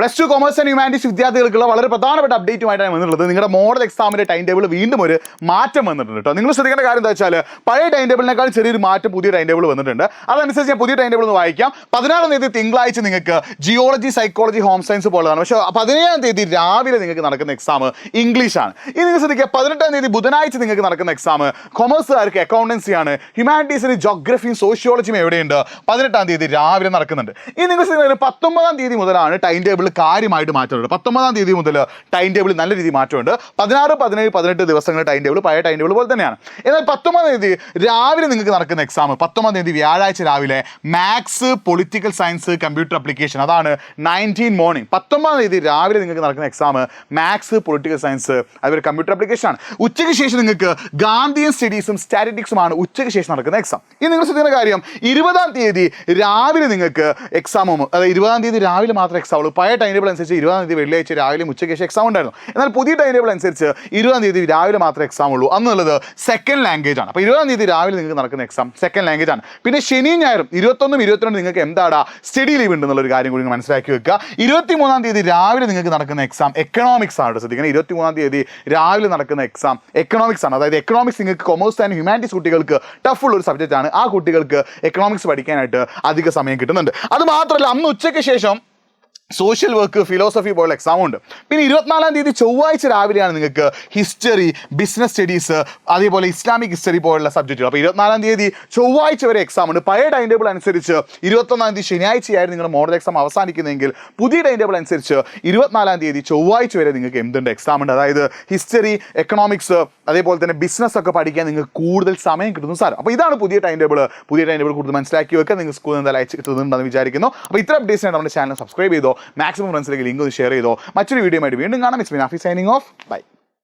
+2 commerce and humanities വിദ്യാർത്ഥികൾക്കുള്ള വളരെ പ്രധാനപ്പെട്ട അപ്ഡേറ്റുമായിട്ടാണ് വന്നിട്ടുള്ളത്. നിങ്ങളുടെ മോഡൽ എക്സാമിൻ്റെ ടൈം ടേബിൾ വീണ്ടും ഒരു മാറ്റം വന്നിട്ടുണ്ട് കേട്ടോ. നിങ്ങൾ ശ്രദ്ധിക്കേണ്ട കാര്യം എന്താ വെച്ചാൽ പഴയ ടൈം ടേബിളിനേക്കാൾ ചെറിയൊരു മാറ്റം പുതിയ ടൈം ടേബിൾ വന്നിട്ടുണ്ട്. അതനുസരിച്ച് ഞാൻ പുതിയ ടൈം ടേബിൾ ഒന്ന് വായിക്കാം. 16-ാം തീയതി തിങ്കളാഴ്ച നിങ്ങൾക്ക് ജിയോളജി, സൈക്കോളജി, ഹോം സയൻസ് പോലെയാണ്. പക്ഷേ 17-ാം തീയതി രാവിലെ നിങ്ങൾക്ക് നടക്കുന്ന എക്സാം ഇംഗ്ലീഷാണ്. ഇനി നിങ്ങൾ ശ്രദ്ധിക്കുക, 18-ാം തീയതി ബുധനാഴ്ച നിങ്ങൾക്ക് നടക്കുന്ന എക്സാം കൊമേഴ്സുകാർക്ക് അക്കൗണ്ടൻസിയാണ്. ഹ്യൂമാനിറ്റീസിന് ജോഗ്രഫിയും സോഷ്യോളജിയും എവിടെയുണ്ട്? 18-ാം തീയതി രാവിലെ നടക്കുന്നുണ്ട്. ഇനി നിങ്ങൾ ശ്രദ്ധിക്കുക, 19-ാം തീയതി മുതലാണ് ടൈം ടേബിൾ കാര്യമായിട്ട് മാറ്റമുണ്ട്. 19-ാം തീയതി മുതൽ ടൈം ടേബിൾ നല്ല രീതിയിൽ മാറ്റമുണ്ട്. 16, 17, 18 ദിവസങ്ങളുടെ ടൈം ടേബിൾ പഴയ ടൈം ടേബിൾ പോലെ തന്നെയാണ്. എന്നാൽ 19-ാം തീയതി രാവിലെ നിങ്ങൾക്ക് നടക്കുന്ന എക്സാം, 19-ാം തീയതി വ്യാഴാഴ്ച രാവിലെ maths, political science, computer application, അതാണ് 19 മോർണിംഗ്. 19-ാം തീയതി രാവിലെ നിങ്ങൾക്ക് നടക്കുന്ന എക്സാം മാത്സ്, പൊളിറ്റിക്കൽ സയൻസ്, അതുപോലെ കമ്പ്യൂട്ടർ അപ്ലിക്കേഷൻ ആണ്. ഉച്ചയ്ക്ക് ശേഷം നിങ്ങൾക്ക് ഗാന്ധിയൻ സ്റ്റഡീസും സ്റ്റാറ്റിസ്റ്റിക്സുമാണ് ഉച്ചയ്ക്ക് ശേഷം നടക്കുന്ന എക്സാം. ഇനി നിങ്ങൾ ശ്രദ്ധിക്കുന്ന കാര്യം, 20-ാം തീയതി രാവിലെ നിങ്ങൾക്ക് എക്സാമും, അതായത് 20-ാം തീയതി രാവിലെ മാത്രമേ എക്സാം ഉള്ളൂ. പഴയ ടൈം ടേബിൾ അനുസരിച്ച് 20-ാം തീയതി വെള്ളിയാഴ്ച രാവിലെ ഉച്ചയ്ക്ക് ശേഷം എക്സാം ഉണ്ടായിരുന്നു. എന്നാൽ പുതിയ ടൈം ടേബിൾ അനുസരിച്ച് 20-ാം തീയതി രാവിലെ മാത്രമേ എക്സാം ഉള്ളൂ. അന്നുള്ളത് സെക്കൻഡ് ലാംഗ്വേജ് ആണ്. അപ്പോൾ 20-ാം തീയതി രാവിലെ നിങ്ങൾക്ക് നടക്കുന്ന എക്സാം സെക്കൻഡ് ലാംഗ്വേജ് ആണ്. പിന്നെ ശനിയും ഞായറും 21-ഉം 22-ഉം നിങ്ങൾക്ക് എന്താടാ സ്റ്റഡി ലീവ് ഉണ്ടെന്നുള്ളൊരു കാര്യം കൂടി മനസ്സിലാക്കി വെക്കുക. 23-ാം തീയതി രാവിലെ നിങ്ങൾക്ക് നടക്കുന്ന എക്സാം എക്കണോമിക്സ് ആണ്. ശ്രദ്ധിക്കണം, 23-ാം തീയതി രാവിലെ നടക്കുന്ന എക്സാം എക്കണോമിക്സ് ആണ്. അതായത് എക്കണോമിക്സ് നിങ്ങൾക്ക് കൊമേഴ്സ് ആൻഡ് ഹ്യൂമാനിറ്റീസ് കുട്ടികൾക്ക് ടഫ് ഉള്ള ഒരു സബ്ജക്റ്റ് ആണ്. ആ കുട്ടികൾക്ക് എക്കണോമിക്സ് പഠിക്കാനായിട്ട് അധിക സമയം കിട്ടുന്നുണ്ട്. അത് മാത്രമല്ല, അന്ന് ഉച്ചയ്ക്ക് ശേഷം സോഷ്യൽ വർക്ക്, ഫിലോസഫി പോലുള്ള എക്സാം ഉണ്ട്. പിന്നെ 24-ാം തീയതി ചൊവ്വാഴ്ച രാവിലെയാണ് നിങ്ങൾക്ക് ഹിസ്റ്ററി, ബിസിനസ് സ്റ്റഡീസ്, അതേപോലെ ഇസ്ലാമിക് ഹിസ്റ്ററി പോലുള്ള സബ്ജക്റ്റുകൾ. അപ്പോൾ 24-ാം തീയതി ചൊവ്വാഴ്ച വരെ എക്സാം ഉണ്ട്. പഴയ ടൈം ടേബിൾ അനുസരിച്ച് 21-ാം തീയതി ശനിയാഴ്ചയായിരുന്നു നിങ്ങളുടെ മോഡൽ എക്സാം അവസാനിക്കുന്നതെങ്കിൽ പുതിയ ടൈം ടേബിൾ അനുസരിച്ച് 24-ാം തീയതി ചൊവ്വാഴ്ച വരെ നിങ്ങൾക്ക് എന്തുണ്ട് എക്സാം ഉണ്ട്. അതായത് ഹിസ്റ്ററി, എക്കണോമിക്സ്, അതേപോലെ തന്നെ ബിസിനസ് ഒക്കെ പഠിക്കാൻ നിങ്ങൾക്ക് കൂടുതൽ സമയം കിട്ടുന്നു സാർ. അപ്പോൾ ഇതാണ് പുതിയ ടൈം ടേബിൾ. പുതിയ ടൈം ടേബിൾ കൂടുതൽ മനസ്സിലാക്കി വെക്കുക. നിങ്ങൾ സ്കൂളിൽ നിന്ന് അയച്ച് കിട്ടുന്നുണ്ടെന്ന് വിചാരിക്കുന്നു. അപ്പോൾ ഇത്ര അപ്ഡേറ്റ്സിനാണ് നമ്മുടെ ചാനൽ സബ്സ്ക്രൈബ് ചെയ്തോ, മാക്സിമം ഫ്രണ്ട്സിലേക്ക് ലിങ്ക് ഒന്ന് ഷെയർ ചെയ്തോ. മറ്റൊരു വീഡിയോ ആയിട്ട് വീണ്ടും കാണാം. It's me Nafi signing off. By.